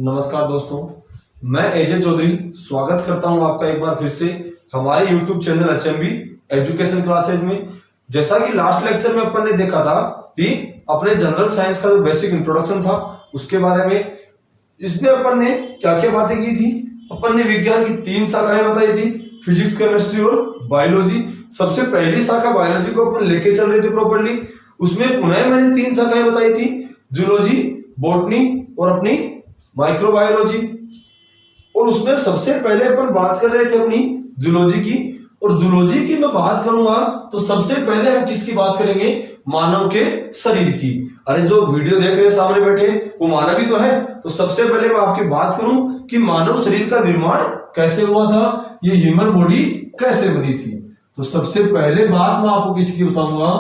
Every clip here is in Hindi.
नमस्कार दोस्तों, मैं एजे चौधरी स्वागत करता हूं आपका एक बार फिर से हमारे YouTube channel HMB education classes में। जैसा कि लास्ट लेक्चर में अपन ने देखा था कि अपने जनरल साइंस का जो बेसिक इंट्रोडक्शन था उसके बारे में, इसमें अपन ने क्या क्या बातें की थी। अपन ने विज्ञान की 3 शाखाएं बताई थी, फिजिक्स, केमिस्ट्री और बायोलॉजी। सबसे पहली शाखा बायोलॉजी को अपन लेके चल रहे थे प्रॉपर्ली। उसमें पुनः मैंने 3 शाखाएं बताई थी, जूलॉजी, बॉटनी और अपनी माइक्रोबायोलॉजी। और उसमें सबसे पहले अपन बात कर रहे थे अपनी जूलॉजी की, और जूलॉजी की मैं बात करूंगा तो सबसे पहले हम किसकी बात करेंगे, मानव के शरीर की। अरे जो वीडियो देख रहे हैं सामने बैठे वो मानव ही तो है। तो सबसे पहले मैं आपकी बात करूं कि मानव शरीर का निर्माण कैसे हुआ था, ये ह्यूमन बॉडी कैसे बनी थी। तो सबसे पहले बात मैं आपको किसकी बताऊंगा,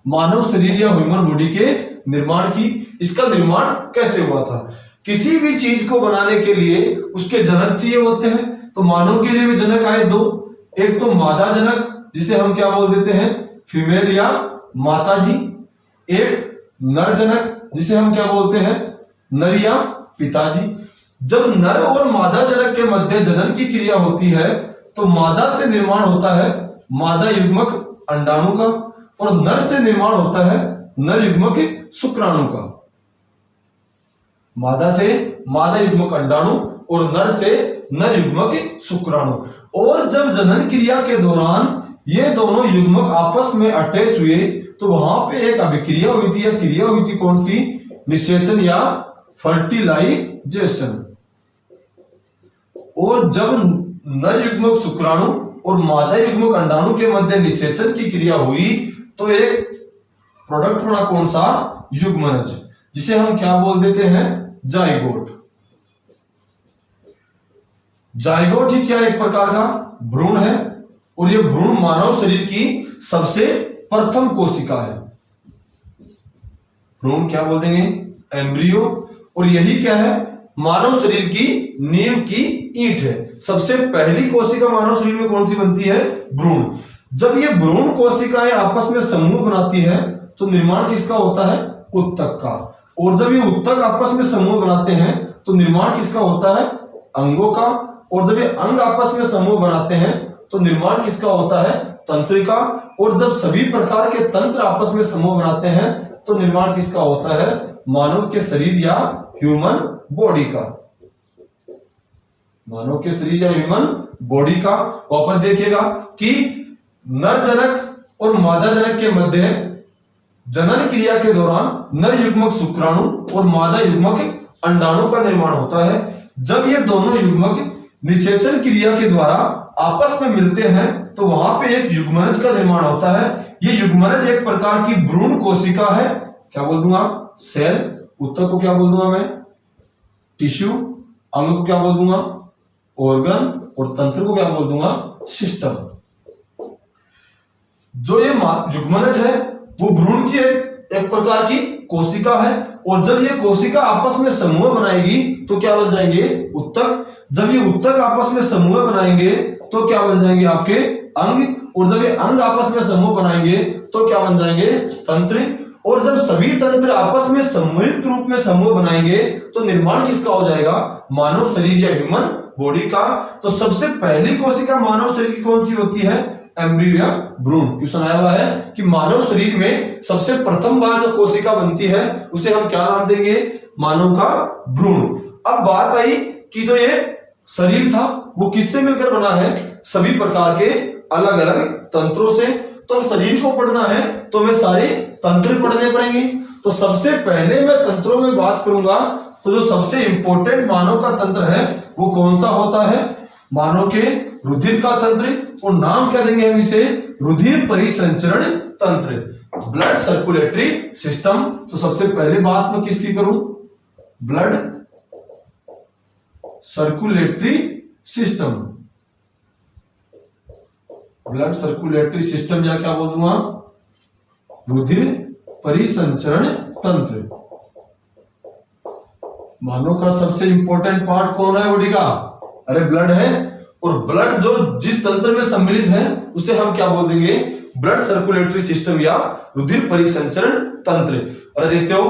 मानव शरीर या ह्यूमन बॉडी के निर्माण की। इसका निर्माण कैसे हुआ था। किसी भी चीज को बनाने के लिए उसके जनक चाहिए होते हैं। तो मानव के लिए भी जनक आए 2, एक तो मादा जनक जिसे हम क्या बोल देते हैं, फीमेल या माताजी। एक नर जनक जिसे हम क्या बोलते हैं, नर या पिताजी। जब नर और मादा जनक के मध्य जनन की क्रिया होती है तो मादा से निर्माण होता है मादा युग्मक अंडाणु का, और नर से निर्माण होता है नर युग्मक शुक्राणु का। मादा से मादा युग्मक अंडाणु और नर से नर युग्मक शुक्राणु। और जब जनन क्रिया के दौरान ये दोनों युग्मक आपस में अटैच हुए तो वहां पे एक अभिक्रिया हुई थी। यह क्रिया हुई थी कौन सी, निषेचन या फर्टिलाइजेशन। और जब नर युग्मक शुक्राणु और मादा युग्मक अंडाणु के मध्य निषेचन की क्रिया हुई तो एक प्रोडक्ट बना कौन सा, युग्मनज, जिसे हम क्या बोल देते हैं, जाइगोट। जाइगोट ही क्या एक प्रकार का भ्रूण है, और यह भ्रूण मानव शरीर की सबसे प्रथम कोशिका है। भ्रूण क्या बोल देंगे, एम्ब्रियो। और यही क्या है, मानव शरीर की नींव की ईंट है। सबसे पहली कोशिका मानव शरीर में कौन सी बनती है, भ्रूण। जब ये भ्रूण कोशिकाएं आपस में समूह बनाती है तो निर्माण किसका होता है, उत्तक का। और जब ये उत्तक आपस में समूह बनाते हैं तो निर्माण किसका होता है, अंगों का। और जब ये अंग आपस में समूह बनाते हैं तो निर्माण किसका होता है, तंत्रिका। और जब सभी प्रकार के तंत्र आपस में समूह बनाते हैं तो निर्माण किसका होता है, मानव के शरीर या ह्यूमन बॉडी का। मानव के शरीर या ह्यूमन बॉडी का। वापस देखिएगा कि नर जनक और मादा जनक के मध्य जनन क्रिया के दौरान नर युग्मक शुक्राणु और मादा युग्मक अंडाणु का निर्माण होता है। जब ये दोनों युग्मक निषेचन क्रिया के द्वारा आपस में मिलते हैं तो वहां पे एक युग्मनज का निर्माण होता है। ये युग्मनज एक प्रकार की भ्रूण कोशिका है। क्या बोल दूंगा, सेल। उत्तक को क्या बोल दूंगा मैं, टिश्यू। अंग को क्या बोल दूंगा, ऑर्गन। और तंत्र को क्या बोल दूंगा, सिस्टम। जो ये युग्मनज है वो भ्रूण की एक प्रकार की कोशिका है। और जब ये कोशिका आपस में समूह बनाएगी तो क्या बन जाएंगे, उत्तक। जब ये उत्तक आपस में समूह बनाएंगे तो क्या बन जाएंगे, आपके अंग। और जब ये अंग आपस में समूह बनाएंगे तो क्या बन जाएंगे, तंत्र। और जब सभी तंत्र आपस में सम्मिलित रूप में समूह बनाएंगे तो निर्माण किसका हो जाएगा, मानव शरीर या ह्यूमन बॉडी का। तो सबसे पहली कोशिका मानव शरीर की कौन सी होती है, एम्ब्रियो या भ्रूण। क्वेश्चन आया हुआ है कि मानव शरीर में सबसे प्रथम बार जो कोशिका बनती है उसे हम क्या नाम देंगे, मानव का भ्रूण। अब बात आई कि जो ये शरीर था वो किससे मिलकर बना है, सभी प्रकार के अलग अलग तंत्रों से। तो शरीर को पढ़ना है तो हमें सारे तंत्र पढ़ने पड़ेंगे। तो सबसे पहले मैं तंत्रों में बात करूंगा तो जो सबसे इंपॉर्टेंट मानव का तंत्र है वो कौन सा होता है, मानव के रुधिर का तंत्र। और नाम क्या देंगे हम इसे, रुधिर परिसंचरण तंत्र, ब्लड सर्कुलेटरी सिस्टम। तो सबसे पहले बात मैं किसकी करूं, blood circulatory system. Blood circulatory system या क्या बोल दूंगा, रुधिर परिसंचरण तंत्र। मानव का सबसे इंपॉर्टेंट पार्ट कौन है बॉडी का, अरे ब्लड है। और ब्लड जो जिस तंत्र में सम्मिलित है उसे हम क्या बोल देंगे, ब्लड सर्कुलेटरी सिस्टम या रुधिर परिसंचरण तंत्र। अरे देखते हो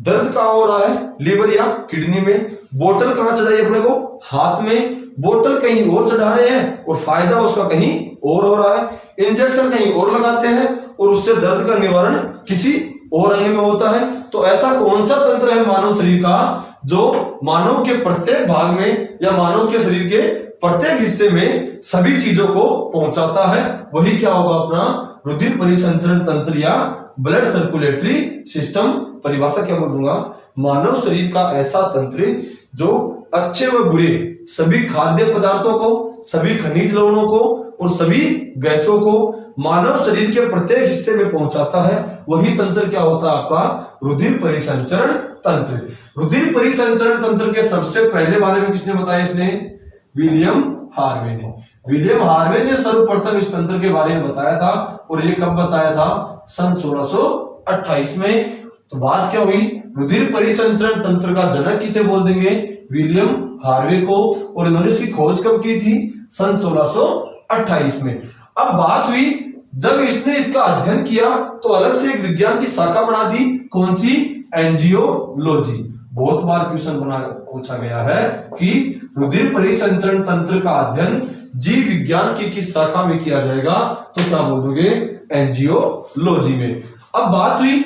दर्द कहाँ हो रहा है, लीवर या किडनी में। बोतल कहाँ चढ़ाई अपने को, हाथ में। बोतल कहीं और चढ़ा रहे हैं और फायदा उसका कहीं और हो रहा है। इंजेक्शन कहीं और लगाते हैं और उससे दर्द का निवारण किसी और अंग में होता है। तो ऐसा कौन सा तंत्र है मानव शरीर का जो मानव के प्रत्येक भाग में या मानव के शरीर के प्रत्येक हिस्से में सभी चीजों को पहुंचाता है? वही क्या होगा अपना रुधिर परिसंचरण तंत्र या ब्लड सर्कुलेटरी सिस्टम। परिभाषा क्या बोलूंगा, मानव शरीर का ऐसा तंत्र जो अच्छे व बुरे सभी खाद्य पदार्थों को, सभी खनिज लवणों को और सभी गैसों को मानव शरीर के प्रत्येक हिस्से में पहुंचाता है। वही तंत्र क्या होता है आपका रुधिर परिसंचरण तंत्र। रुधिर परिसंचरण तंत्र के सबसे पहले बारे में किसने बताया, इसने विलियम हार्वे ने। विलियम हार्वे ने सर्वप्रथम इस तंत्र के बारे में बताया था और ये कब बताया था, सन 1628 में। तो बात क्या हुई, रुधिर परिसंचरण तंत्र का जनक किसे बोल देंगे, विलियम हार्वे को। और इन्होंने इसकी खोज कब की थी, सन 1628 में। अब बात हुई जब इसने इसका अध्ययन किया तो अलग से एक विज्ञान की शाखा बना दी, कौन सी, एंजियोलॉजी। बहुत बार क्वेश्चन पूछा गया है कि रुधिर परिसंचरण तंत्र का अध्ययन जीव विज्ञान की किस शाखा में किया जाएगा, तो क्या बोल दोगे, एंजियोलॉजी में। अब बात हुई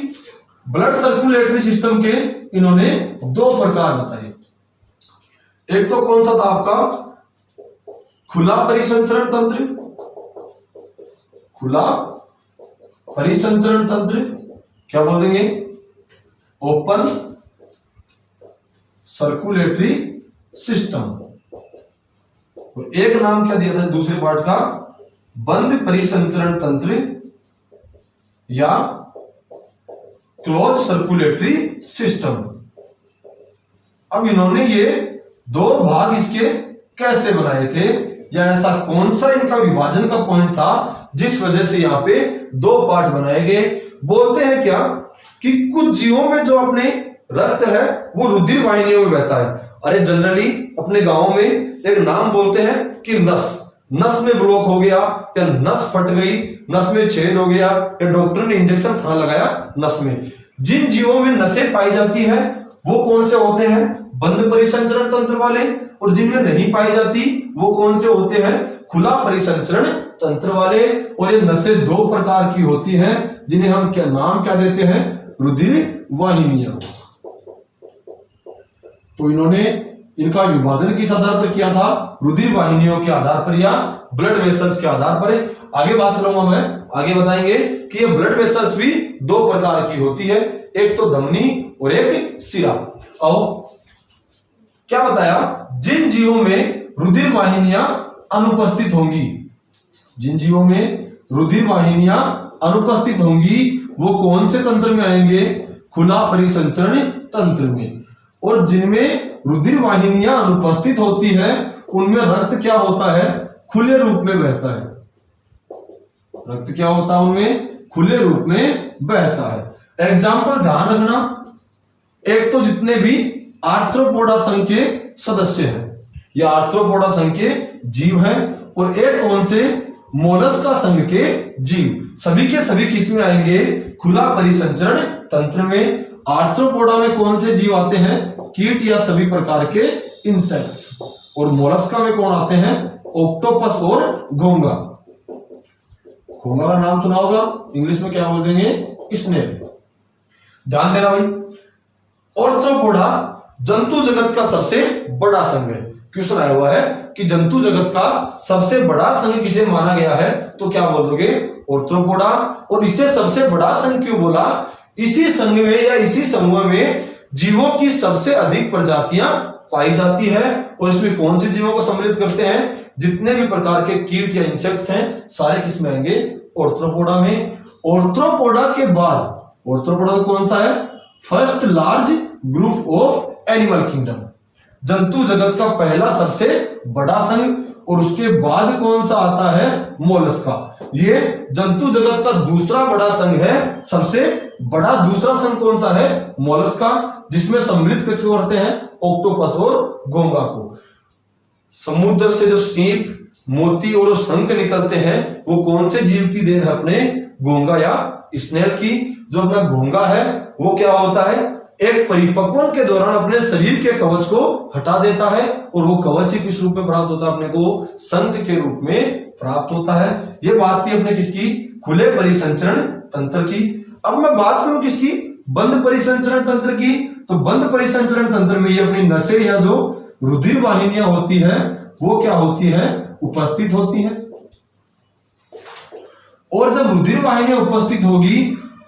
ब्लड सर्कुलेटरी सिस्टम के, इन्होंने दो प्रकार बताए। एक तो कौन सा था आपका, खुला परिसंचरण तंत्र, खुला परिसंचरण तंत्र क्या बोल देंगे, ओपन सर्कुलेटरी सिस्टम। और एक नाम क्या दिया था दूसरे पार्ट का, बंद परिसंचरण तंत्र या क्लोज सर्कुलेटरी सिस्टम। अब इन्होंने ये दो भाग इसके कैसे बनाए थे, या ऐसा कौन सा इनका विभाजन का पॉइंट था जिस वजह से यहाँ पे दो पार्ट बनाए गए। बोलते हैं क्या कि कुछ जीवों में जो अपने रक्त है वो रुधिर वाहिनियों में बहता है। अरे जनरली अपने गांव में एक नाम बोलते हैं कि नस में ब्लॉक हो गया, या नस फट गई, नस में छेद हो गया, या डॉक्टर ने इंजेक्शन कहां लगाया, नस में। जिन जीवों में नसें पाई जाती है वो कौन से होते हैं, बंद परिसंचरण तंत्र वाले। और जिनमें नहीं पाई जाती वो कौन से होते हैं, खुला परिसंचरण तंत्र वाले। और ये नसें दो प्रकार की होती हैं जिन्हें हम क्या नाम क्या देते हैं, रुधिर वाहिनियां। तो इन्होंने इनका विभाजन किस आधार पर किया था, रुधिर वाहिनियों के आधार पर या ब्लड वेसल्स के आधार पर। आगे बात करूंगा मैं, आगे बताएंगे कि ये ब्लड वेसल्स भी दो प्रकार की होती है, एक तो धमनी और एक सिरा। और क्या बताया, जिन जीवों में रुधिर वाहिनियां अनुपस्थित होंगी, जिन जीवों में रुधिर वाहिनियां अनुपस्थित होंगी वो कौन से तंत्र में आएंगे, खुला परिसंचरण तंत्र में। और जिनमें रुधिर वाहिनियां अनुपस्थित होती है उनमें रक्त क्या होता है, खुले रूप में बहता है। रक्त क्या होता है उनमें, खुले रूप में बहता है। एग्जाम्पल ध्यान रखना, एक तो जितने भी आर्थ्रोपोडा संघ के सदस्य हैं, या आर्थ्रोपोडा संघ के जीव हैं, और एक कौन से, मोलस्का संघ के जीव। सभी के सभी किस में आएंगे, खुला परिसंचरण तंत्र में। आर्थ्रोपोडा में कौन से जीव आते हैं, कीट या सभी प्रकार के इंसेक्ट्स। और मोलस्का में कौन आते हैं, ऑक्टोपस और घोंगा। घोंगा का नाम सुना होगा, इंग्लिश में क्या बोल देंगे, स्नेल। ध्यान देना भाई, आर्थ्रोपोडा जंतु जगत का सबसे बड़ा संघ है। क्वेश्चन आया हुआ है कि जंतु जगत का सबसे बड़ा संघ किसे माना गया है, तो क्या बोल दोगे, आर्थ्रोपोडा। और इससे सबसे बड़ा संघ क्यों बोला, इसी संघ में या इसी समूह में जीवों की सबसे अधिक प्रजातियां पाई जाती है। और इसमें कौन से जीवों को सम्मिलित करते हैं, जितने भी प्रकार के कीट या इंसेक्ट्स हैं सारे किसमें आएंगे, आर्थ्रोपोडा में। आर्थ्रोपोडा के बाद आर्थ्रोपोडा कौन सा है, first large group of animal kingdom, जंतु जगत का पहला सबसे बड़ा संघ। और उसके बाद कौन सा आता है, मोलस्का। ये जंतु जगत का दूसरा बड़ा संघ है, सबसे बड़ा दूसरा संघ कौन सा है, मोलस्का, जिसमें सम्मिलित किसको करते हैं, ऑक्टोपस और घोंगा को। समुद्र से जो सीप, मोती और शंख निकलते हैं वो कौन से जीव की देन है, अपने घोंगा या स्नेल की जो अपना घोंघा है वो क्या होता है, एक परिपक्वन के दौरान अपने शरीर के कवच को हटा देता है और वो कवच ही किस रूप में प्राप्त होता है, अपने को शंख के रूप में प्राप्त होता है। ये बात थी अपने किसकी, खुले परिसंचरण तंत्र की। अब मैं बात करूं किसकी, बंद परिसंचरण तंत्र की। तो बंद परिसंचरण तंत्र में ये अपनी नसें या जो रुधिर वाहिनियां होती है वो क्या होती है, उपस्थित होती हैं। और जब रुधिर वाहिनियां उपस्थित होगी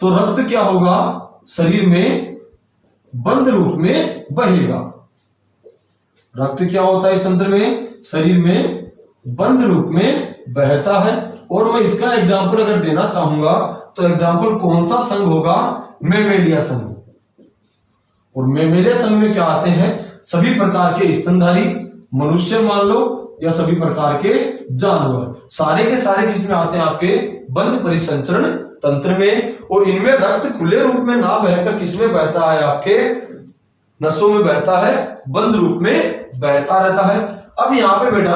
तो रक्त क्या होगा, शरीर में बंद रूप में बहेगा। रक्त क्या होता है इस तंत्र में, शरीर में बंद रूप में बहता है। और मैं इसका एग्जाम्पल अगर देना चाहूंगा तो एग्जाम्पल कौन सा संघ होगा, मेमेलिया संघ। और मेमेलिया संघ में क्या आते हैं, सभी प्रकार के स्तनधारी, मनुष्य मान लो या सभी प्रकार के जानवर, सारे के सारे किसमें आते हैं, आपके बंद परिसंचरण तंत्र में। और इनमें रक्त खुले रूप में ना बहकर किसमें बहता है, आपके नसों में बहता है, बंद रूप में बहता रहता है। अब यहाँ पे बेटा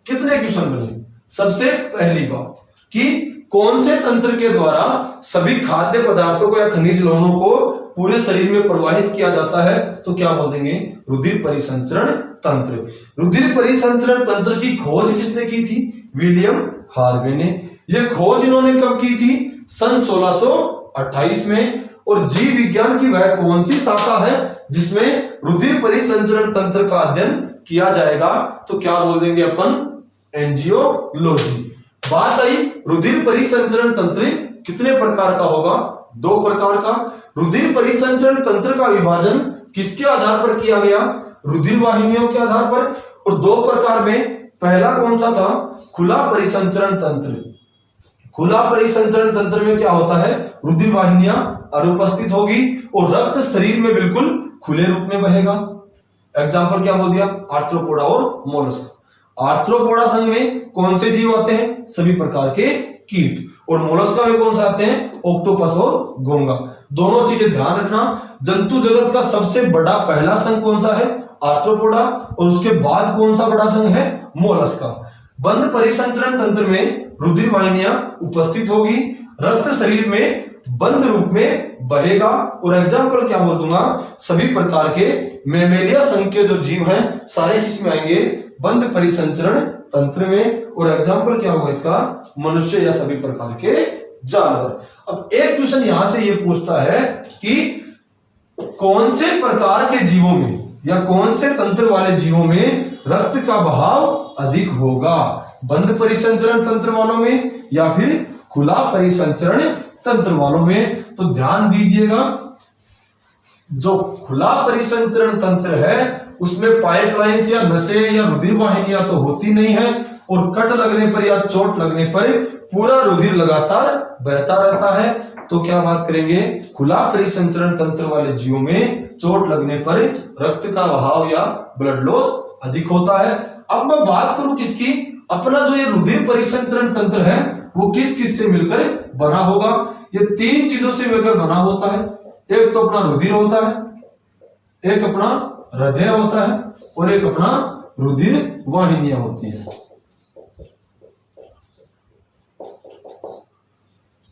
कितने क्वेश्चन बने। सबसे पहली बात कि कौन से तंत्र के द्वारा सभी खाद्य पदार्थों को या खनिज लवणों को पूरे शरीर में प्रवाहित किया जाता है, तो क्या बोल देंगे, रुधिर परिसंचरण तंत्र। रुधिर परिसंचरण तंत्र की खोज किसने की थी, विलियम हार्वे ने। यह खोज इन्होंने कब की थी, सन 1628 में। और जीव विज्ञान की वह कौन सी शाखा है जिसमें रुधिर परिसंचरण तंत्र का अध्ययन किया जाएगा, तो क्या बोल देंगे अपन, एंजियोलॉजी। बात आई रुधिर परिसंचरण तंत्र कितने प्रकार का होगा, 2 प्रकार का। रुधिर परिसंचरण तंत्र का विभाजन किसके आधार पर किया गया, रुधिर वाहिनियों के आधार पर। और 2 प्रकार में पहला कौन सा था, खुला परिसंचरण तंत्र। खुला परिसंचरण तंत्र में क्या होता है, रुधिर वाहिनियां अनुपस्थित होगी और रक्त शरीर में बिल्कुल खुले रूप में बहेगा। एग्जाम्पल क्या बोल दिया, आर्थ्रोपोडा और मोलस्क। आर्थ्रोपोडा संघ में कौन से जीव आते हैं, सभी प्रकार के कीट। और मोलस्का में कौन से आते हैं, ऑक्टोपस और घोंघा। दोनों चीजें ध्यान रखना। जंतु जगत का सबसे बड़ा पहला संघ कौन सा है, आर्थ्रोपोडा, और उसके बाद कौन सा बड़ा संघ है, मोलस्का। बंद परिसंचरण तंत्र में रुधिर वाहिनियां उपस्थित होगी, रक्त शरीर में बंद रूप में बहेगा। और एग्जाम्पल क्या बोल दूंगा, सभी प्रकार के मेमेलिया संघ के जो जीव हैं सारे किसमें आएंगे, बंद परिसंचरण तंत्र में। और एग्जाम्पल क्या होगा इसका, मनुष्य या सभी प्रकार के जानवर। अब एक क्वेश्चन यहां से ये पूछता है कि कौन से प्रकार के जीवों में या कौन से तंत्र वाले जीवों में रक्त का बहाव अधिक होगा, बंद परिसंचरण तंत्र वालों में या फिर खुला परिसंचरण तंत्र वालों में। तो ध्यान दीजिएगा, जो खुला परिसंचरण तंत्र है उसमें पाइपलाइंस या नसें या रुधिर वाहिनियां तो होती नहीं है, और कट लगने पर या चोट लगने पर पूरा रुधिर लगातार बहता रहता है। तो क्या बात करेंगे, खुला परिसंचरण तंत्र वाले जीवों में चोट लगने पर रक्त का बहाव या ब्लड लॉस अधिक होता है। अब मैं बात करूं किसकी, अपना जो ये रुधिर परिसंचरण तंत्र है वो किस किस से मिलकर बना होगा, ये 3 चीजों से मिलकर बना होता है। एक तो अपना रुधिर होता है, एक अपना हृदय होता है, और एक अपना रुधिर वाहिनियां होती है।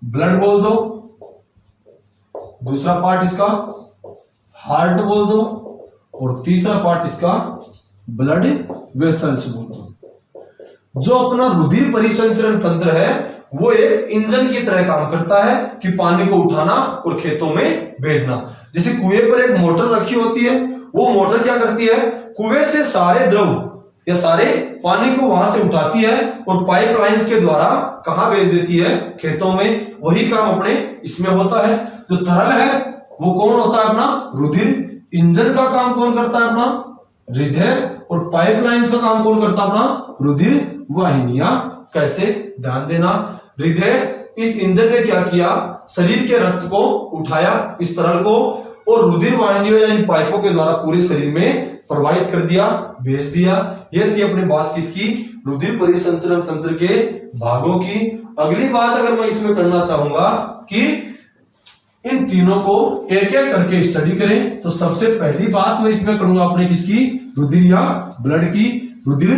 ब्लड बोल दो, दूसरा पार्ट इसका हार्ट बोल दो, और तीसरा पार्ट इसका ब्लड वेसल्स बोल दो। जो अपना रुधिर परिसंचरण तंत्र है वो एक इंजन की तरह काम करता है कि पानी को उठाना और खेतों में भेजना। जैसे कुएं पर एक मोटर रखी होती है, वो मोटर क्या करती है, कुएं से सारे द्रव या सारे पानी को वहां से उठाती है और पाइपलाइंस के द्वारा कहां भेज देती है, खेतों में। वही काम अपने इसमें होता है। जो तरल है वो कौन होता है, अपना रुधिर। इंजन का काम कौन करता है, अपना हृदय। और पाइपलाइंस का काम कौन करता है, अपना रुधिर वाहिनियां। कैसे, ध्यान देना, हृदय इस इंजन ने क्या किया, शरीर के रक्त को उठाया, इस तरल को, और रुधिर वाहिनियों या इन पाइपों के द्वारा पूरे शरीर में प्रवाहित कर दिया, भेज दिया। यह थी अपनी बात किसकी, रुधिर परिसंचरण तंत्र के भागों की। अगली बात अगर मैं इसमें करना चाहूंगा कि इन तीनों को एक एक करके स्टडी करें, तो सबसे पहली बात मैं इसमें करूंगा अपने किसकी, रुधिर या ब्लड की। रुधिर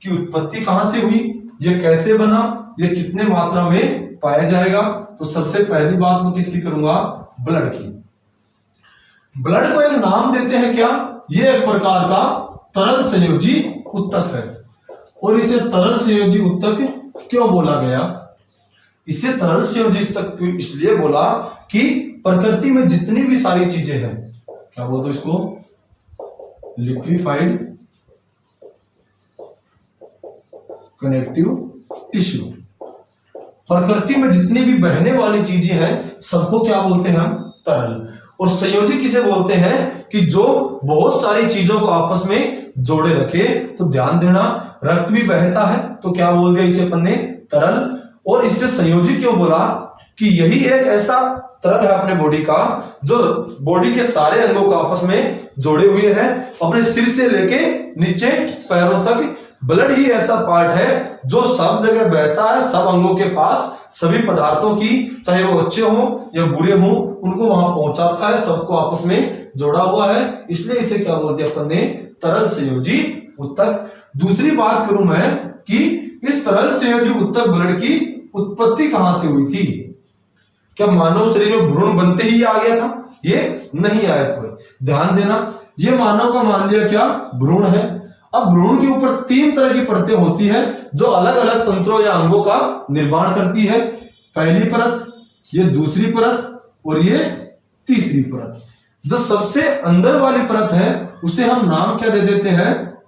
की उत्पत्ति कहां से हुई, ये कैसे बना, ये कितने मात्रा में पाया जाएगा। तो सबसे पहली बात मैं किसकी करूंगा, ब्लड की। ब्लड को एक नाम देते हैं क्या, ये एक प्रकार का तरल संयोजी उत्तक है। और इसे तरल संयोजी उत्तक क्यों बोला गया, इसे तरल संयोजी उत्तक इसलिए बोला कि प्रकृति में जितनी भी सारी चीजें हैं, क्या बोलते हैं इसको, लिक्विफाइड कनेक्टिव टिश्यू। प्रकृति में जितनी भी बहने वाली चीजें हैं सबको क्या बोलते हैं हम, तरल। और संयोजी किसे बोलते हैं कि जो बहुत सारी चीजों को आपस में जोड़े रखे। तो ध्यान देना, रक्त भी बहता है तो क्या बोल दिया इसे अपन ने, तरल। और इससे संयोजी क्यों बोला कि यही एक ऐसा तरल है अपने बॉडी का जो बॉडी के सारे अंगों को आपस में जोड़े हुए है, अपने सिर से लेके नीचे पैरों तक। ब्लड ही ऐसा पार्ट है जो सब जगह बहता है, सब अंगों के पास सभी पदार्थों की, चाहे वो अच्छे हों या बुरे हों, उनको वहां पहुंचाता है, सबको आपस में जोड़ा हुआ है। इसलिए इसे क्या बोलते हैं अपन ने, तरल संयोजी उत्तक। दूसरी बात करूं मैं कि इस तरल संयोजी उत्तक ब्लड की उत्पत्ति कहां से हुई थी। क्या मानव शरीर में भ्रूण बनते ही आ गया था, ये नहीं आया था। ध्यान देना, ये मानव का मान लिया क्या, भ्रूण है। अब भ्रूण के ऊपर 3 तरह की परतें होती हैं जो अलग अलग तंत्रों या अंगों का निर्माण करती है। पहली परत, ये दूसरी परत और ये तीसरी परत। जो सबसे अंदर वाली परत है उसे हम नाम क्या दे देते हैं,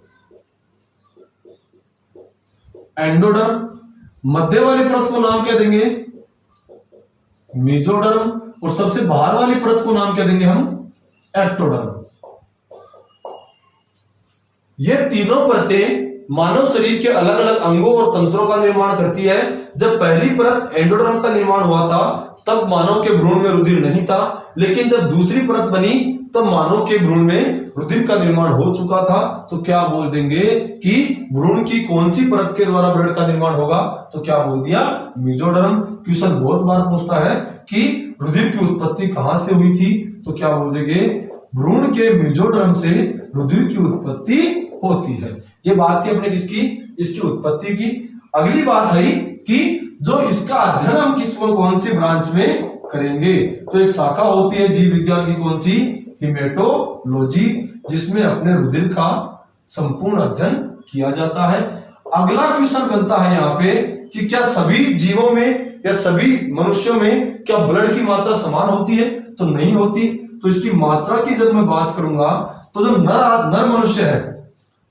एंडोडर्म। मध्य वाली परत को नाम क्या देंगे, मेसोडर्म। और सबसे बाहर वाली परत को नाम क्या देंगे हम, एक्टोडर्म। ये तीनों परतें मानव शरीर के अलग अलग अंगों और तंत्रों का निर्माण करती है। जब पहली परत एंडोडर्म का निर्माण हुआ था तब मानव के भ्रूण में रुधिर नहीं था, लेकिन जब दूसरी परत बनी तब मानव के भ्रूण में रुधिर का निर्माण हो चुका था। तो क्या बोल देंगे कि भ्रूण की कौन सी परत के द्वारा ब्लड का निर्माण होगा, तो क्या बोल दिया, मेसोडर्म। क्वेश्चन बहुत बार पूछता है कि रुधिर की उत्पत्ति कहां से हुई थी, तो क्या बोल देंगे, भ्रूण के मेसोडर्म से रुधिर की उत्पत्ति होती है। ये बात थी अपने किसकी, इसकी उत्पत्ति की। अगली बात है कि जो इसका अध्ययन हम किस कौन सी ब्रांच में करेंगे, तो एक शाखा होती है जीव विज्ञान की, कौन सी, हिमेटोलॉजी, जिसमें अपने रुधिर का संपूर्ण अध्ययन किया जाता है। अगला क्वेश्चन बनता है यहाँ पे कि क्या सभी जीवों में या सभी मनुष्यों में क्या ब्लड की मात्रा समान होती है, तो नहीं होती। तो इसकी मात्रा की जब मैं बात करूंगा तो जो नर मनुष्य है,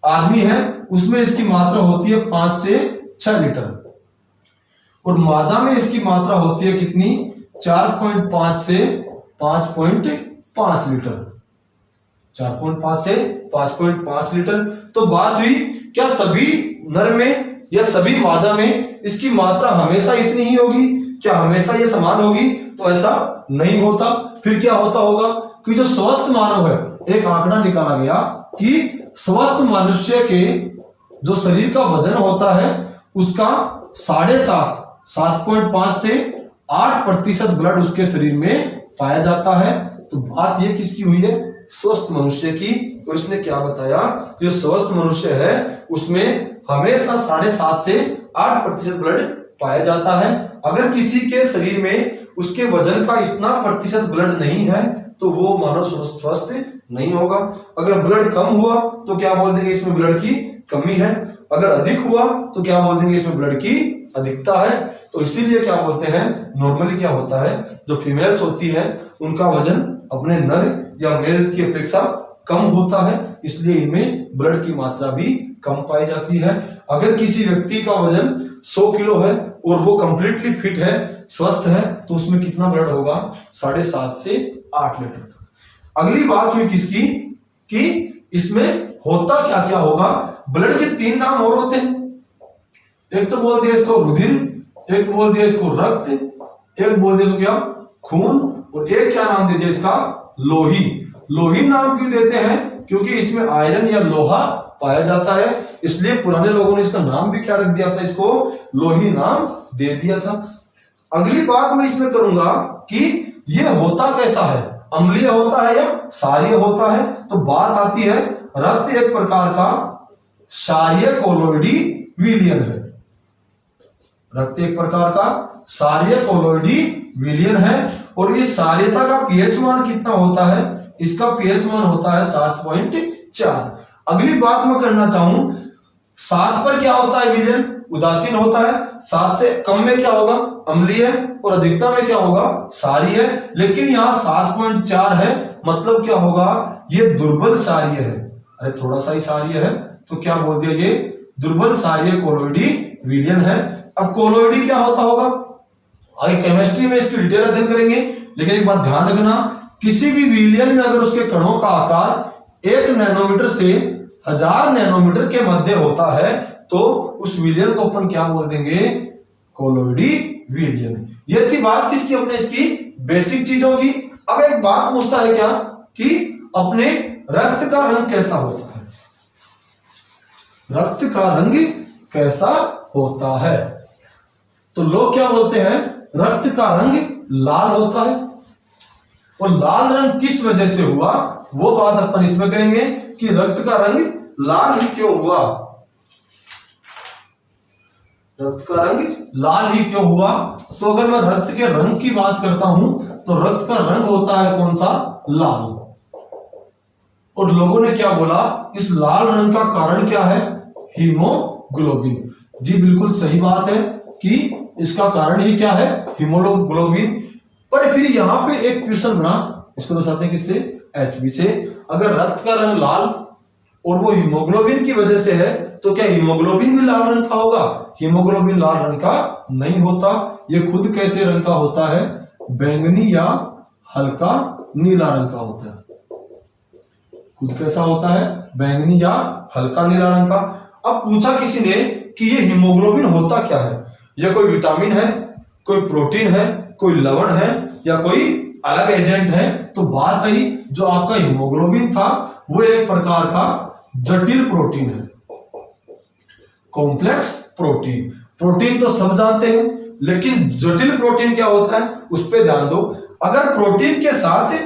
आदमी है, उसमें इसकी मात्रा होती है 5 से 6 लीटर। और मादा में इसकी मात्रा होती है कितनी, 4.5 से 5.5 लीटर। 4.5 से 5.5 लीटर। तो बात हुई क्या सभी नर में या सभी मादा में इसकी मात्रा हमेशा इतनी ही होगी, क्या हमेशा ये समान होगी, तो ऐसा नहीं होता। फिर क्या होता होगा कि जो स्वस्थ मानव है, एक आंकड़ा निकाला गया कि स्वस्थ मनुष्य के जो शरीर का वजन होता है उसका 7.5 से 8% ब्लड उसके शरीर में पाया जाता है। तो बात ये किसकी हुई है, स्वस्थ मनुष्य की। और इसने क्या बताया कि जो स्वस्थ मनुष्य है उसमें हमेशा 7.5 से 8% ब्लड पाया जाता है। अगर किसी के शरीर में उसके वजन का इतना प्रतिशत ब्लड नहीं है तो वो मानव स्वस्थ नहीं होगा। अगर ब्लड कम हुआ तो क्या बोल देंगे, इसमें ब्लड की कमी है। अगर अधिक हुआ तो क्या बोल देंगे, इसमें ब्लड की अधिकता है। तो इसीलिए क्या बोलते हैं, नॉर्मली क्या होता है, जो फीमेल्स होती है उनका वजन अपने नर या मेल्स की अपेक्षा कम होता है, इसलिए इनमें ब्लड की मात्रा भी कम पाई जाती है। अगर किसी व्यक्ति का वजन 100 किलो है और वो कंप्लीटली फिट है, स्वस्थ है, तो उसमें कितना ब्लड होगा, 7.5 से 8 लीटर तक। अगली बात हुई किसकी, कि इसमें होता क्या क्या होगा। ब्लड के 3 नाम और होते हैं, एक तो बोल दिया इसको रुधिर, एक तो बोल दिया इसको रक्त, एक बोल दिया इसको क्या, खून, और एक क्या नाम दे दिया इसका, लोही। लोही नाम क्यों देते हैं, क्योंकि इसमें आयरन या लोहा पाया जाता है, इसलिए पुराने लोगों ने इसका नाम भी क्या रख दिया था, इसको लोही नाम दे दिया था। अगली बात मैं इसमें करूंगा कि यह होता कैसा है, अम्लीय होता है या क्षारीय होता है। तो बात आती है, रक्त एक प्रकार का क्षारीय कोलोइडी विलयन है। रक्त एक प्रकार का क्षारीय कोलोइडी विलयन है और इस क्षारीयता का पीएच मान कितना होता है? इसका पीएच मान होता है 7.4। अगली बात मैं करना चाहूं, 7 पर क्या होता है विलयन? उदासीन होता है। 7 से कम में क्या होगा? अम्लीय, और अधिकतम में क्या होगा? क्षारीय है। लेकिन यहाँ 7.4 है, मतलब क्या होगा? ये दुर्बल क्षारीय है। अरे थोड़ा सा ही क्षारीय है तो क्या बोल दिया? ये दुर्बल क्षारीय कोलोइडी विलयन है। अब कोलोइडी क्या होता होगा? आगे केमिस्ट्री में इसकी डिटेल अध्ययन करेंगे, लेकिन एक बात ध्यान रखना, किसी भी विलयन में अगर उसके कणों का आकार 1 नैनोमीटर से 1000 नैनोमीटर के मध्य होता है तो उस विलयन को अपन क्या बोल देंगे? कोलोइडी विलयन। ये थी बात किसकी? अपने इसकी बेसिक चीजों की। अब एक बात पूछता है क्या कि अपने रक्त का रंग कैसा होता है? रक्त का रंग कैसा होता है? तो लोग क्या बोलते हैं? रक्त का रंग लाल होता है। और लाल रंग किस वजह से हुआ वो बात अपन इसमें करेंगे कि रक्त का रंग लाल ही क्यों हुआ? रक्त का रंग लाल ही क्यों हुआ? तो अगर मैं रक्त के रंग की बात करता हूं तो रक्त का रंग होता है कौन सा? लाल। और लोगों ने क्या बोला? इस लाल रंग का कारण क्या है? हीमोग्लोबिन। जी बिल्कुल सही बात है कि इसका कारण ही क्या है? हीमोग्लोबिन। पर फिर यहां पे एक क्वेश्चन बना, इसको दर्शाते हैं किससे? Hb से। अगर रक्त का रंग लाल और वो हीमोग्लोबिन की वजह से है तो क्या हीमोग्लोबिन भी लाल रंग का होगा? हीमोग्लोबिन लाल रंग का नहीं होता। ये खुद कैसे रंग का होता है? बैंगनी या हल्का नीला रंग का होता है। खुद कैसा होता है? बैंगनी या हल्का नीला रंग का। अब पूछा किसी ने कि ये हीमोग्लोबिन होता क्या है? यह कोई विटामिन है, कोई प्रोटीन है, कोई लवण है या कोई अलग एजेंट है? तो बात रही जो आपका हीमोग्लोबिन था वो एक प्रकार का जटिल प्रोटीन है, कॉम्प्लेक्स प्रोटीन। प्रोटीन तो सब जानते हैं, लेकिन जटिल प्रोटीन क्या होता है उस पर ध्यान दो। अगर प्रोटीन के साथ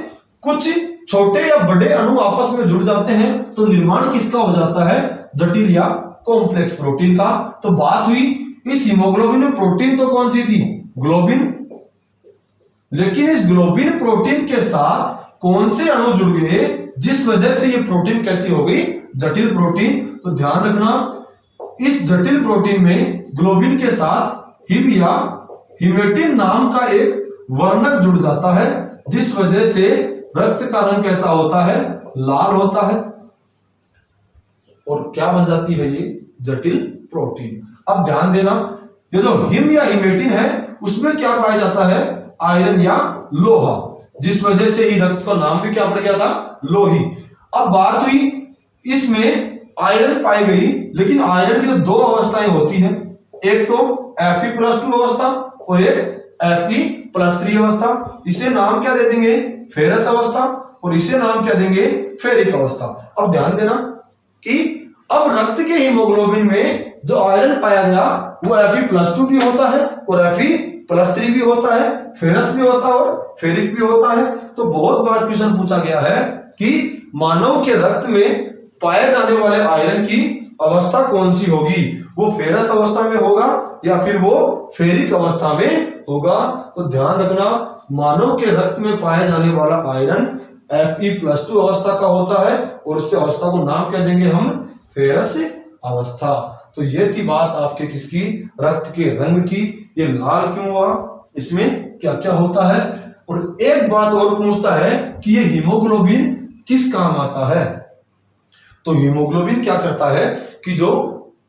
कुछ छोटे या बड़े अणु आपस में जुड़ जाते हैं तो निर्माण किसका हो जाता है? जटिल या कॉम्प्लेक्स प्रोटीन का। तो बात हुई इस हीमोग्लोबिन में प्रोटीन तो कौन सी थी? ग्लोबिन। लेकिन इस ग्लोबिन प्रोटीन के साथ कौन से अणु जुड़ गए जिस वजह से ये प्रोटीन कैसी हो गई? जटिल प्रोटीन। तो ध्यान रखना, इस जटिल प्रोटीन में ग्लोबिन के साथ हिम या हिमेटिन नाम का एक वर्णक जुड़ जाता है जिस वजह से रक्त का रंग कैसा होता है? लाल होता है। और क्या बन जाती है ये? जटिल प्रोटीन। अब ध्यान देना, ये जो हिम या हिमेटिन है उसमें क्या पाया जाता है? आयरन या लोहा, जिस वजह से ही रक्त का नाम भी क्या पड़ गया था? लोही। अब बात हुई इसमें आयरन पाई गई, लेकिन आयरन की तो 2 अवस्थाएं होती हैं, एक तो Fe+2 अवस्था और एक Fe+3 अवस्था। इसे नाम क्या दे देंगे? फेरस अवस्था। और इसे नाम क्या देंगे? फेरिक अवस्था। अब ध्यान देना कि अब रक्त के हीमोग्लोबिन में जो आयरन पाया गया वो Fe+2 भी होता है और Fe+3 भी होता है, फेरस भी होता है और फेरिक भी होता है। तो बहुत बार क्वेश्चन पूछा गया है कि मानव के रक्त में पाए जाने वाले आयरन की अवस्था कौन सी होगी? वो फेरस अवस्था में होगा या फिर वो फेरिक अवस्था में होगा? तो ध्यान रखना, मानव के रक्त में पाए जाने वाला आयरन Fe+2 अवस्था का होता है और उस अवस्था को नाम क्या देंगे हम? फेरस अवस्था। तो ये थी बात आपके किसकी? रक्त के रंग की। ये लाल क्यों हुआ, इसमें क्या क्या होता है। और एक बात और पूछता है कि ये हीमोग्लोबिन किस काम आता है? तो हीमोग्लोबिन क्या करता है कि जो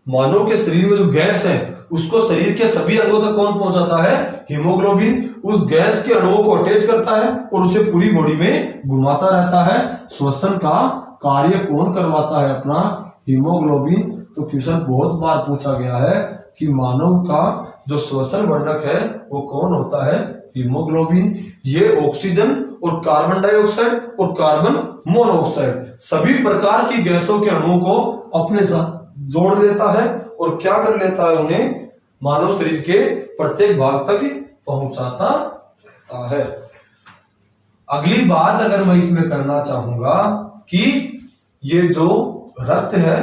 मानव के शरीर में जो गैस है उसको शरीर के सभी अंगों तक कौन पहुंचाता है? हीमोग्लोबिन। उस गैस के अणुओं को अटैच करता है और उसे पूरी बॉडी में घुमाता रहता है। श्वसन का कार्य कौन करवाता है? अपना हीमोग्लोबिन। तो क्वेश्चन बहुत बार पूछा गया है कि मानव का जो श्वसन वर्णक है वो कौन होता है? हीमोग्लोबिन। ये ऑक्सीजन और कार्बन डाइऑक्साइड और कार्बन मोनोऑक्साइड सभी प्रकार की गैसों के अणुओं को अपने साथ जोड़ लेता है और क्या कर लेता है? उन्हें मानव शरीर के प्रत्येक भाग तक पहुंचाता रहता है। अगली बात अगर मैं इसमें करना चाहूंगा कि ये जो रक्त है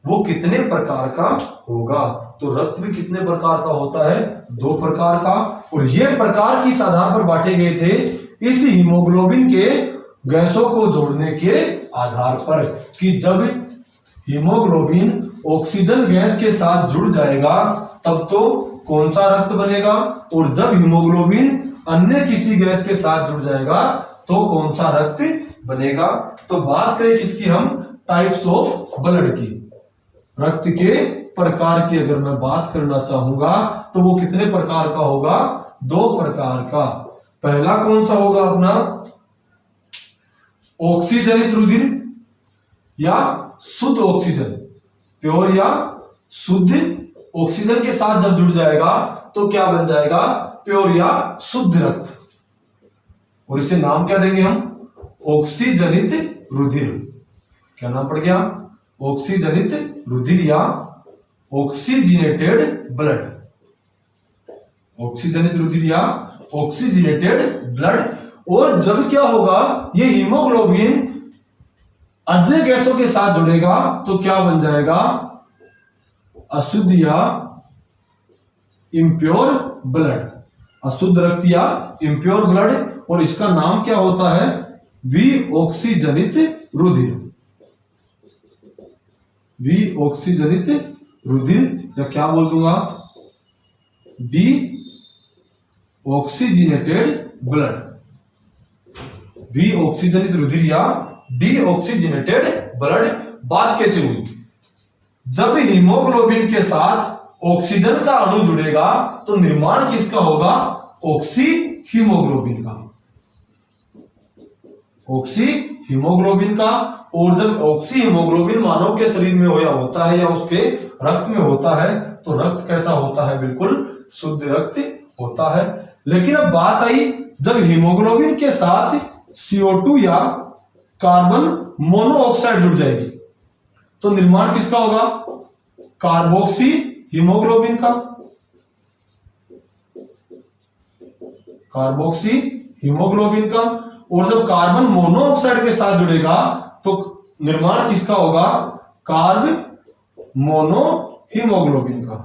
वो कितने प्रकार का होगा, तो रक्त भी कितने प्रकार का होता है? 2 प्रकार का। और ये प्रकार किस आधार पर बांटे गए थे? इस हीमोग्लोबिन के गैसों को जोड़ने के आधार पर, कि जब हीमोग्लोबिन ऑक्सीजन गैस के साथ जुड़ जाएगा तब तो कौन सा रक्त बनेगा, और जब हीमोग्लोबिन अन्य किसी गैस के साथ जुड़ जाएगा तो कौन सा रक्त बनेगा। तो बात करें किसकी हम? टाइप्स ऑफ ब्लड की, रक्त के प्रकार की अगर मैं बात करना चाहूंगा तो वो कितने प्रकार का होगा? 2 प्रकार का। पहला कौन सा होगा अपना? ऑक्सीजनित रुधिर या शुद्ध ऑक्सीजन, प्योर या शुद्ध ऑक्सीजन के साथ जब जुड़ जाएगा तो क्या बन जाएगा? प्योर या शुद्ध रक्त। और इसे नाम क्या देंगे हम? ऑक्सीजनित रुधिर। क्या नाम पड़ गया? ऑक्सीजनित रुधिर या ऑक्सीजनेटेड ब्लड। ऑक्सीजनित रुधिर या ऑक्सीजनेटेड ब्लड। और जब क्या होगा? ये हीमोग्लोबिन अन्य गैसों के साथ जुड़ेगा तो क्या बन जाएगा? अशुद्ध या इम्प्योर ब्लड, अशुद्ध रक्त या इम्प्योर ब्लड। और इसका नाम क्या होता है? विऑक्सीजनित रुधिर। विऑक्सीजनित रुधिर, या क्या बोल दूंगा? Deoxygenated blood. विऑक्सीजनित रुधिर या डीऑक्सीजनेटेड ब्लड। बात कैसे हुई? जब हीमोग्लोबिन के साथ ऑक्सीजन का अणु जुड़ेगा तो निर्माण किसका होगा? ऑक्सी हीमोग्लोबिन का। ऑक्सी हीमोग्लोबिन का। और जब ऑक्सी हीमोग्लोबिन मानव के शरीर में होता है या उसके रक्त में होता है तो रक्त कैसा होता है? बिल्कुल शुद्ध रक्त होता है। लेकिन अब बात आई, जब हीमोग्लोबिन के साथ CO2 या कार्बन मोनोऑक्साइड जुड़ जाएगी तो निर्माण किसका होगा? कार्बोक्सी हीमोग्लोबिन का। कार्बोक्सी हीमोग्लोबिन का। और जब कार्बन मोनोऑक्साइड के साथ जुड़ेगा तो निर्माण किसका होगा? कार्ब मोनो हीमोग्लोबिन का।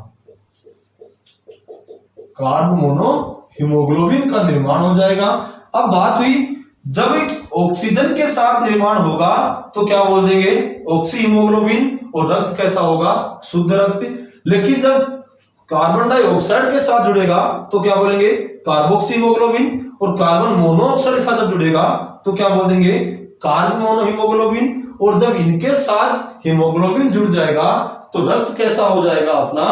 कार्ब मोनो हीमोग्लोबिन का निर्माण हो जाएगा। अब बात हुई, जब ऑक्सीजन के साथ निर्माण होगा तो क्या बोल देंगे? Oxy haemoglobin. और रक्त कैसा होगा? शुद्ध रक्त। लेकिन जब कार्बन डाइऑक्साइड के साथ जुड़ेगा तो क्या बोलेंगे? Carboxy haemoglobin. और कार्बन मोनोऑक्साइड के साथ जब जुड़ेगा तो क्या बोल देंगे? Carb mono haemoglobin. और जब इनके साथ हीमोग्लोबिन जुड़ जाएगा तो रक्त कैसा हो जाएगा अपना?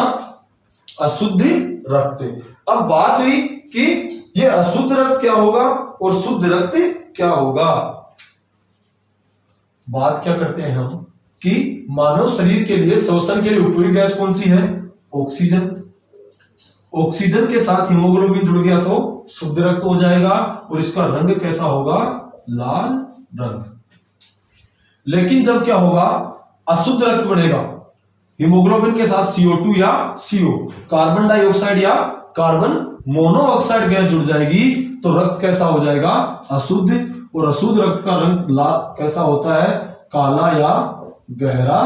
अशुद्ध रक्त। अब बात हुई कि ये अशुद्ध रक्त क्या होगा और शुद्ध रक्त क्या होगा। बात क्या करते हैं हम कि मानव शरीर के लिए श्वसन के लिए उपयोगी गैस कौन सी है? ऑक्सीजन। ऑक्सीजन के साथ हीमोग्लोबिन जुड़ गया तो शुद्ध रक्त हो जाएगा। और इसका रंग कैसा होगा? लाल रंग। लेकिन जब क्या होगा? अशुद्ध रक्त बनेगा, हीमोग्लोबिन के साथ CO2 या CO, कार्बन डाइऑक्साइड या कार्बन मोनोऑक्साइड गैस जुड़ जाएगी तो रक्त कैसा हो जाएगा? अशुद्ध। और अशुद्ध रक्त का रंग लाल कैसा होता है? काला या गहरा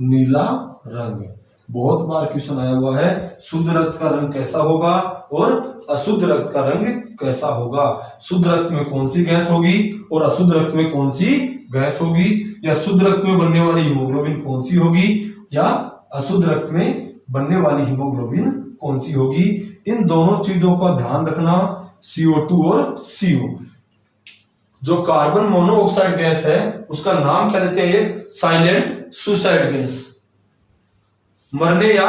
नीला रंग। बहुत बार क्वेश्चन आया हुआ है, शुद्ध रक्त का रंग कैसा होगा और अशुद्ध रक्त का रंग कैसा होगा। शुद्ध रक्त में कौन सी गैस होगी और अशुद्ध रक्त में कौन सी गैस होगी, या शुद्ध रक्त में बनने वाली हीमोग्लोबिन कौन सी होगी या अशुद्ध रक्त में बनने वाली हीमोग्लोबिन कौन सी होगी। इन दोनों चीजों का ध्यान रखना। CO2 और CO, जो कार्बन मोनोऑक्साइड गैस है उसका नाम क्या देते हैं? ये साइलेंट सुसाइड गैस। मरने या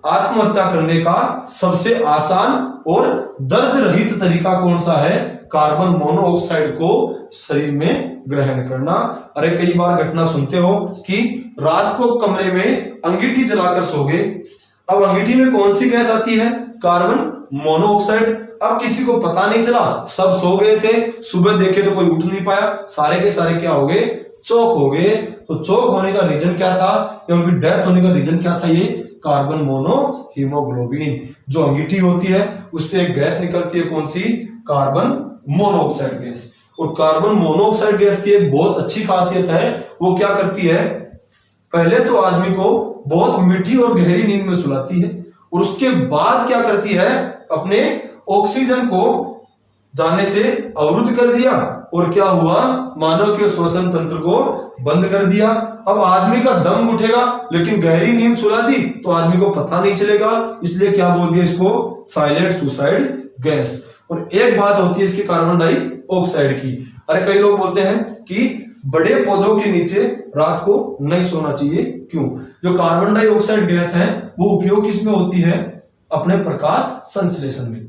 आत्महत्या करने का सबसे आसान और दर्द रहित तरीका कौन सा है? कार्बन मोनोऑक्साइड को शरीर में ग्रहण करना। अरे कई बार घटना सुनते हो कि रात को कमरे में अंगीठी जलाकर सो गए। अब अंगीठी में कौन सी गैस आती है? Carbon monoxide. अब किसी को पता नहीं चला, सब सो गए थे, सुबह देखे तो कोई उठ नहीं पाया, सारे के सारे क्या हो गए? चौक हो गए। तो चौक होने का रीजन क्या था या उनकी डेथ होने का रीजन क्या था? ये कार्बन मोनो हीमोग्लोबिन। जो अंगीठी होती है उससे एक गैस निकलती है, कौन सी? Carbon monoxide gas. और कार्बन मोनोऑक्साइड गैस की एक बहुत अच्छी खासियत है, वो क्या करती है? पहले तो आदमी को बहुत मीठी और गहरी नींद में सुलाती है और उसके बाद क्या करती है, अपने ऑक्सीजन को जाने से अवरुद्ध कर दिया और क्या हुआ, मानव के श्वसन तंत्र को बंद कर दिया। अब आदमी का दम उठेगा, लेकिन गहरी नींद सुलाती तो आदमी को पता नहीं चलेगा, इसलिए क्या बोल दिया इसको, साइलेंट सुसाइड गैस। और एक बात होती है इसकी कार्बन डाइऑक्साइड की। अरे कई लोग बोलते हैं कि बड़े पौधों के नीचे रात को नहीं सोना चाहिए, क्यों? जो कार्बन डाइऑक्साइड गैस है वो उपयोग किसमें होती है, अपने प्रकाश संश्लेषण में।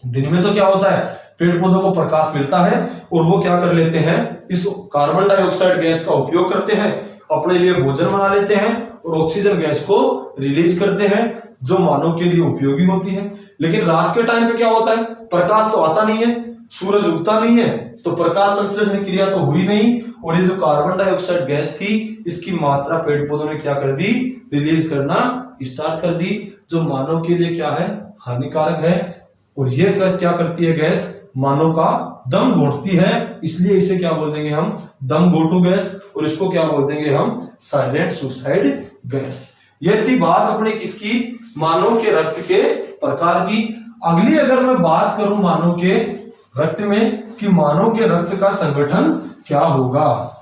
दिन में तो क्या होता है, पेड़ पौधों को प्रकाश मिलता है और वो क्या कर लेते हैं, इस कार्बन डाइऑक्साइड गैस का उपयोग करते हैं, अपने लिए भोजन बना लेते हैं और ऑक्सीजन गैस को रिलीज करते हैं, जो मानव के लिए उपयोगी होती है। लेकिन रात के टाइम पे क्या होता है, प्रकाश तो आता नहीं है, सूरज उगता नहीं है, तो प्रकाश संश्लेषण क्रिया तो हुई नहीं, और ये जो कार्बन डाइऑक्साइड गैस थी इसकी मात्रा पेड़ पौधों ने क्या कर दी, रिलीज करना स्टार्ट कर दी, जो मानव के लिए क्या है, हानिकारक है। और ये गैस क्या करती है, गैस मानव का दम घोटती है, इसलिए इसे क्या बोल देंगे हम, दम घोटू गैस, और इसको क्या बोल देंगे हम, साइलेंट सुसाइड गैस। ये थी बात अपनी किसकी, मानव के रक्त के प्रकार की। अगली अगर मैं बात करूं मानव के रक्त में कि मानव के रक्त का संगठन क्या होगा,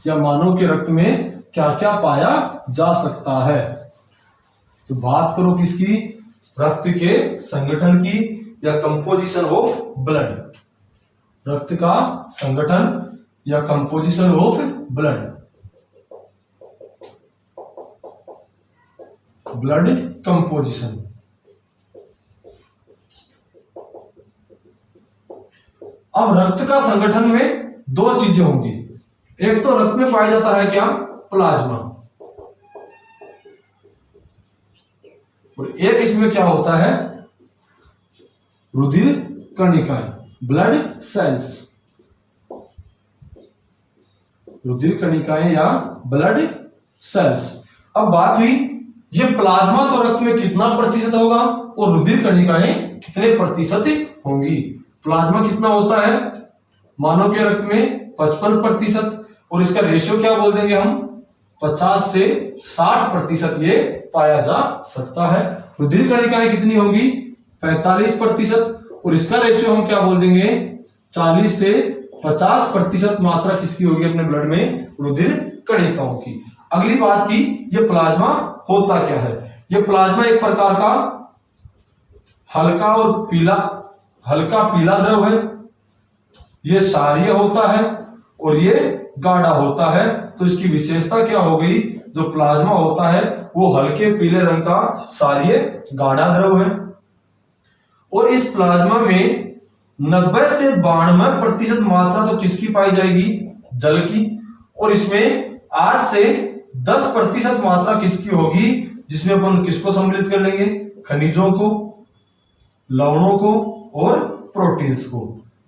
या मानव के रक्त में क्या क्या पाया जा सकता है, तो बात करो किसकी, रक्त के संगठन की, या कंपोजिशन ऑफ ब्लड, रक्त का संगठन या composition of blood, blood composition. अब रक्त का संगठन में दो चीजें होंगी, एक तो रक्त में पाया जाता है क्या, प्लाज्मा, और एक इसमें क्या होता है, रुधिर कणिकाएं, ब्लड सेल्स, रुधिर कणिकाएं या ब्लड सेल्स। अब बात हुई ये प्लाज्मा तो रक्त में कितना प्रतिशत होगा और रुधिर कणिकाएं कितने प्रतिशत होंगी। प्लाज्मा कितना होता है मानव के रक्त में, 55%, और इसका रेशियो क्या बोल देंगे हम, 50 से 60% ये पाया जा सकता है। रुधिर कणिकाएं कितनी होंगी, 45%, और इसका रेशियो हम क्या बोल देंगे, 40 से 50% मात्रा किसकी होगी अपने ब्लड में, रुधिर कणिकाओं की। अगली बात की, ये प्लाज्मा होता क्या है, ये प्लाज्मा एक प्रकार का हल्का पीला द्रव है, ये क्षारीय होता है और ये गाढ़ा होता है। तो इसकी विशेषता क्या हो गई, जो प्लाज्मा होता है वो हल्के पीले रंग का क्षारीय गाढ़ा द्रव है, और इस प्लाज्मा में 90 से 92% मात्रा तो किसकी पाई जाएगी, जल की, और इसमें 8 से 10% मात्रा किसकी होगी, जिसमें अपन किसको सम्मिलित कर लेंगे, खनिजों को, लवणों को और प्रोटीन्स को।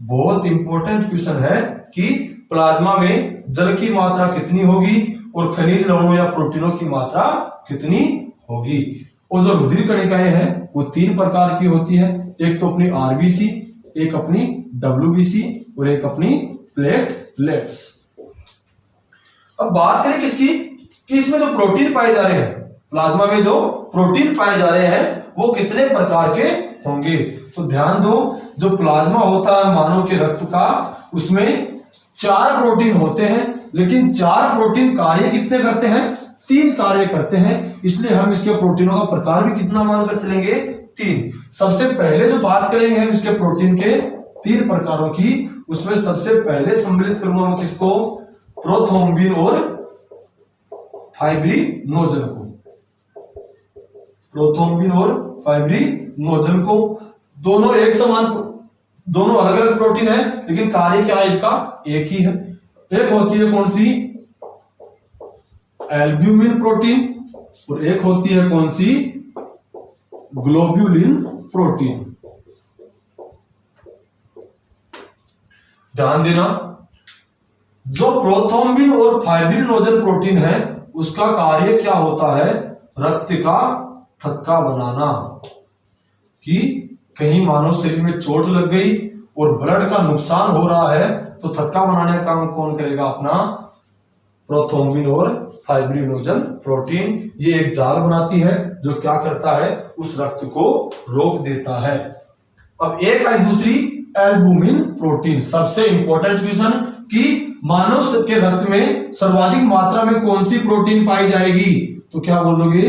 बहुत इंपॉर्टेंट क्वेश्चन है कि प्लाज्मा में जल की मात्रा कितनी होगी और खनिज लवणों या प्रोटीनों की मात्रा कितनी होगी। और जो रुधिर कणिकाएं हैं वो 3 प्रकार की होती है, एक तो अपनी आरबीसी, एक अपनी डब्ल्यूबीसी और एक अपनी प्लेटलेट्स। अब बात करें किसकी, कि इसमें जो प्रोटीन पाए जा रहे हैं, प्लाज्मा में जो प्रोटीन पाए जा रहे हैं वो कितने प्रकार के होंगे। तो ध्यान दो, जो प्लाज्मा होता है मानव के रक्त का, उसमें 4 प्रोटीन होते हैं, लेकिन 4 प्रोटीन कार्य कितने करते हैं, 3 कार्य करते हैं, इसलिए हम इसके प्रोटीनों का प्रकार भी कितना मानकर चलेंगे, 3। सबसे पहले जो बात करेंगे हम इसके प्रोटीन के 3 प्रकारों की, उसमें सबसे पहले सम्मिलित करूंगा मैं किसको, प्रोथ्रोम्बिन और फाइब्रिनोजन को, प्रोथ्रोम्बिन और फाइब्रिनोजन को। दोनों एक समान, दोनों अलग अलग प्रोटीन है, लेकिन कार्य क्या है इनका, एक ही है। एक होती है कौन सी, एल्ब्यूमिन प्रोटीन, और एक होती है कौन सी, ग्लोब्यूलिन प्रोटीन। ध्यान देना, जो प्रोथ्रोम्बिन और फाइब्रिनोजन प्रोटीन है उसका कार्य क्या होता है, रक्त का थक्का बनाना, कि कहीं मानव शरीर में चोट लग गई और ब्लड का नुकसान हो रहा है तो थक्का बनाने का काम कौन करेगा, अपना प्रोथ्रोम्बिन और फाइब्रिनोजन प्रोटीन। ये एक जाल बनाती है जो क्या करता है, उस रक्त को रोक देता है। अब एक आई दूसरी एल्बुमिन प्रोटीन। सबसे इंपॉर्टेंट क्वेश्चन कि मानव के रक्त में सर्वाधिक मात्रा में कौन सी प्रोटीन पाई जाएगी, तो क्या बोल दोगे,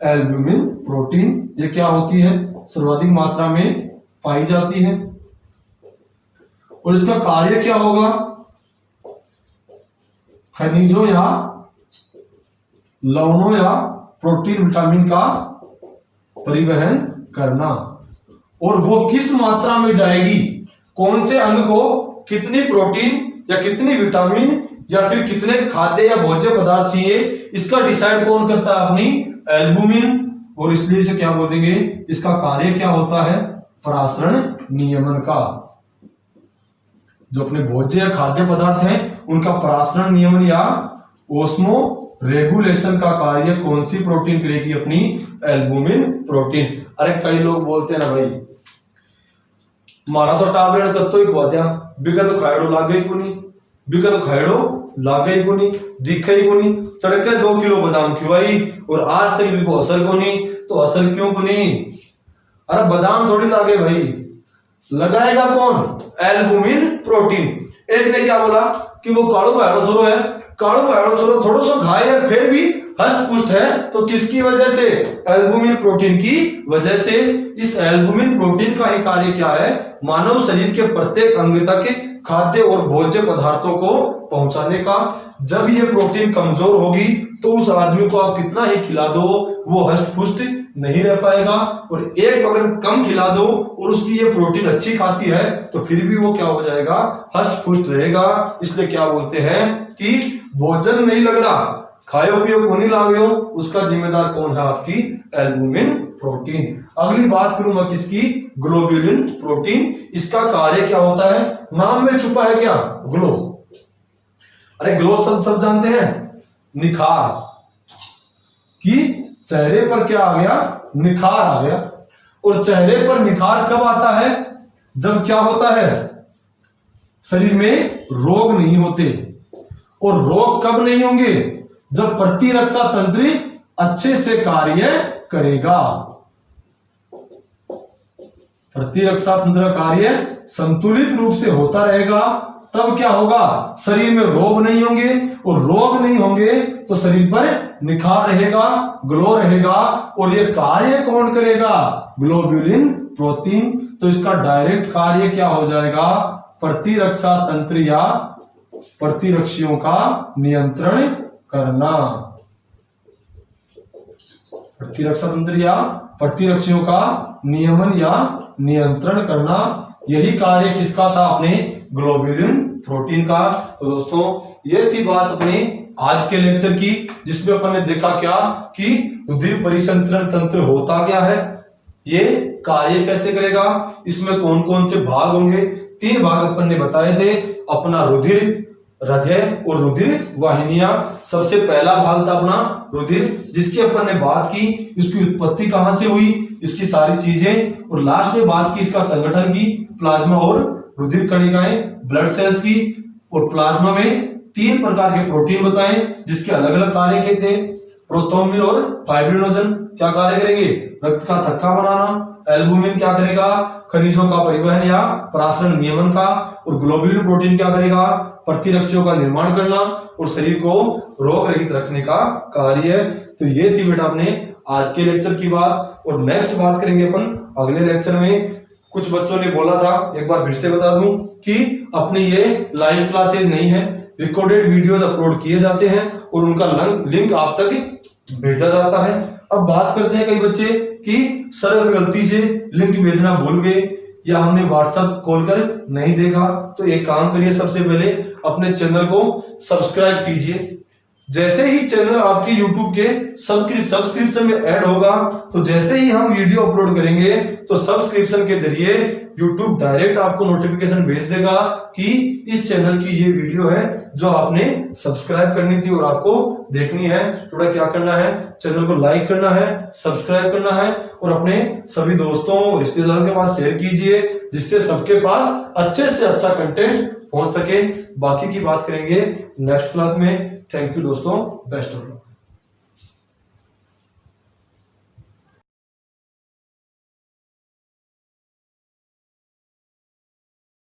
एल्बुमिन प्रोटीन। ये क्या होती है, सर्वाधिक मात्रा में पाई जाती है। और इसका कार्य क्या होगा, खनिजों या लवणों या प्रोटीन विटामिन का परिवहन करना। और वो किस मात्रा में जाएगी, कौन से अंग को कितनी प्रोटीन या कितनी विटामिन या फिर कितने खाद्य या भोज्य पदार्थ चाहिए, इसका डिसाइड कौन करता है, अपनी एल्बुमिन। और इसलिए इसे क्या बोल देंगे, इसका कार्य क्या होता है, परासरण नियमन का। जो अपने भोज्य या खाद्य पदार्थ हैं उनका परासरण नियमन या ओस्मो रेगुलेशन का कार्य कौन सी प्रोटीन करेगी, अपनी एल्बुमिन प्रोटीन। अरे कई लोग बोलते हैं ना भाई, मारा तो टाबरेट कत्तो ही खुआ दिया, बिका तो खायड़ो लागे ही कोनी, बिका तो खायड़ो लागे ही कोनी, दिखे ही कोनी, तड़के 2 किलो बादाम खिवाई और आज तक भी को असर कोनी, तो असर क्यों कोनी। अरे बादाम थोड़ी लागे भाई, लगाएगा कौन, एल्बुमिन प्रोटीन। एक ने क्या बोला कि वो काड़ू भाड़ो छोरो है, काड़ू भाड़ो छोरो थोड़ा सा खाए है फिर भी हष्ट पुष्ट है, तो किसकी वजह से, एल्बुमिन प्रोटीन की वजह से। इस एल्बुमिन प्रोटीन का ही कार्य क्या है, मानव शरीर के प्रत्येक अंग तक खाद्य और भोज्य पदार्थों को पहुंचाने का। जब ये प्रोटीन कमजोर होगी तो उस आदमी को आप कितना ही खिला दो वो हष्ट पुष्ट नहीं रह पाएगा। और एक अगर कम खिला दो और उसकी ये प्रोटीन अच्छी खासी है तो फिर भी वो क्या हो जाएगा, हष्ट पुष्ट रहेगा। इसलिए क्या बोलते हैं कि भोजन नहीं लग रहा, खायो पियो को नहीं लागे हो, उसका जिम्मेदार कौन है, आपकी एल्बुमिन प्रोटीन। अगली बात करूं मैं किसकी, ग्लोब्यूलिन प्रोटीन। इसका कार्य क्या होता है, नाम में छुपा है क्या, ग्लो। अरे ग्लो सब जानते हैं, निखार, कि चेहरे पर क्या आ गया, निखार आ गया। और चेहरे पर निखार कब आता है, जब क्या होता है, शरीर में रोग नहीं होते। और रोग कब नहीं होंगे, जब प्रतिरक्षा तंत्र अच्छे से कार्य करेगा। प्रतिरक्षा तंत्र कार्य संतुलित रूप से होता रहेगा, तब क्या होगा, शरीर में रोग नहीं होंगे। और रोग नहीं होंगे तो शरीर पर निखार रहेगा, ग्लो रहेगा। और ये कार्य कौन करेगा, ग्लोब्यूलिन प्रोटीन। तो इसका डायरेक्ट कार्य क्या हो जाएगा, प्रतिरक्षा तंत्र या प्रतिरक्षियों का नियंत्रण करना। प्रतिरक्षा तंत्र या प्रतिरक्षियों का नियमन या नियंत्रण करना, यही कार्य किसका था, अपने ग्लोब्यूलिन प्रोटीन का। तो दोस्तों ये थी बात अपने आज के लेक्चर की, जिसमें अपन ने देखा क्या कि रुधिर परिसंचरण तंत्र होता क्या है, ये कार्य कैसे करेगा, इसमें कौन कौन से भाग होंगे। 3 भाग अपन ने बताए थे, अपना रुधिर, हृदय और रुधिर वाहिनियां। सबसे पहला भाग था अपना रुधिर, जिसकी अपन ने बात की, इसकी उत्पत्ति कहां से हुई, इसकी सारी चीजें। और लास्ट में बात की इसका संगठन की, प्लाज्मा और रुधिर कणिकाएं, ब्लड सेल्स की। और प्लाज्मा में 3 प्रकार के प्रोटीन बताएं जिसके अलग अलग कार्य के थे। प्रोथ्रोम्बिन और फाइब्रिनोजन क्या कार्य करेंगे, रक्त का थक्का बनाना। एल्बुमिन क्या करेगा, खनिजों का परिवहन या परासरण नियमन का। और ग्लोब्यूलिन प्रोटीन क्या करेगा, प्रतिरक्षियों का निर्माण करना और शरीर को रोग रहित रखने का कार्य। तो ये थी बेटा अपने आज के लेक्चर की बात। और नेक्स्ट बात करेंगे अपन अगले लेक्चर में। कुछ बच्चों ने बोला था, एक बार फिर से बता दूं कि अपनी ये लाइव क्लासेज नहीं है, रिकॉर्डेड वीडियोस अपलोड किए जाते हैं और उनका लिंक आप तक भेजा जाता है। अब बात करते हैं कई बच्चे कि सर अगर गलती से लिंक भेजना भूल गए या हमने व्हाट्सएप खोलकर नहीं देखा, तो एक काम करिए, सबसे पहले अपने चैनल को सब्सक्राइब कीजिए। जैसे ही चैनल आपके YouTube के सब्सक्रिप्शन में ऐड होगा, तो जैसे ही हम वीडियो अपलोड करेंगे तो सब्सक्रिप्शन के जरिए YouTube डायरेक्ट आपको नोटिफिकेशन भेज देगा कि इस चैनल की ये वीडियो है जो आपने सब्सक्राइब करनी थी और आपको देखनी है, थोड़ा क्या करना है, चैनल को लाइक करना है, सब्सक्राइब करना है और अपने सभी दोस्तों रिश्तेदारों के पास शेयर कीजिए, जिससे सबके पास अच्छे से अच्छा कंटेंट पहुंच सके। बाकी की बात करेंगे नेक्स्ट क्लास में। थैंक यू दोस्तों, बेस्ट ऑफ लक।